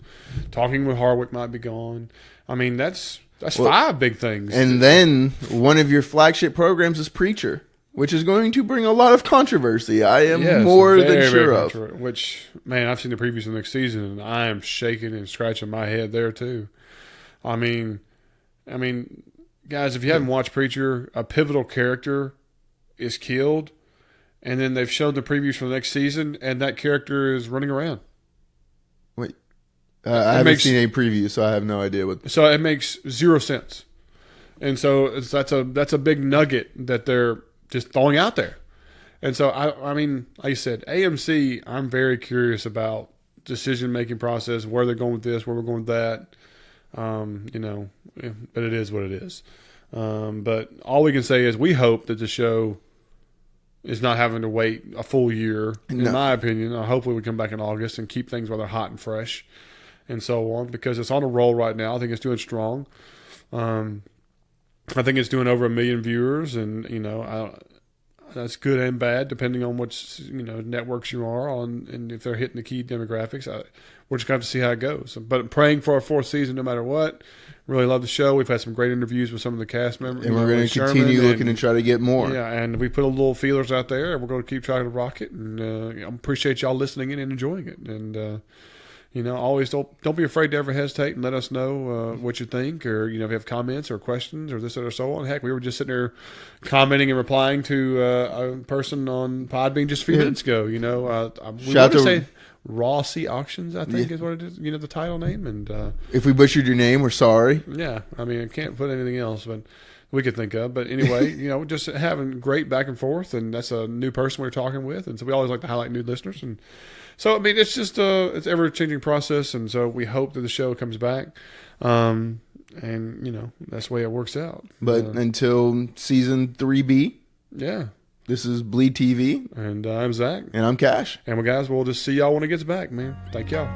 Talking with Harwick might be gone. I mean, that's 5 big things. And then one of your flagship programs is Preacher, which is going to bring a lot of controversy. I am Yes, more very, than sure very of. which, man, I've seen the previews of the next season, and I am shaking and scratching my head there too. I mean, guys, if you haven't watched Preacher, a pivotal character is killed, and then they've shown the previews for the next season, and that character is running around. Wait, I haven't seen any preview, so I have no idea what. So it makes 0 sense, and so that's a big nugget that they're just throwing out there. And so I mean, like I said, AMC, I'm very curious about decision making process, where they're going with this, where we're going with that. You know, but it is what it is. But all we can say is we hope that the show is not having to wait a full year. In my opinion, hopefully we come back in August and keep things rather hot and fresh, and so on, because it's on a roll right now. I think it's doing strong. I think it's doing over 1 million viewers, and you know, that's good and bad depending on which networks you are on, and if they're hitting the key demographics. We're just going to have to see how it goes. But praying for our 4th season no matter what. Really love the show. We've had some great interviews with some of the cast members. And we're going to continue looking and try to get more. Yeah, and we put a little feelers out there, and we're going to keep trying to rock it. And I appreciate y'all listening in and enjoying it. And, always don't be afraid to ever hesitate and let us know what you think, or, if you have comments or questions or this or so on. Heck, we were just sitting there commenting and replying to a person on Podbean just a few minutes ago. We want to say Raw Sea Auctions, I think is what it is, the title name. And if we butchered your name, we're sorry. Yeah, I mean, I can't put anything else but we could think of. But anyway, just having great back and forth, and that's a new person we're talking with. And so we always like to highlight new listeners. And so, I mean, it's just it's ever-changing process, and so we hope that the show comes back. And, that's the way it works out. But until season 3B, yeah. This is BleedTV. And I'm Zach. And I'm Cash. And guys, we'll just see y'all when it gets back, man. Thank y'all.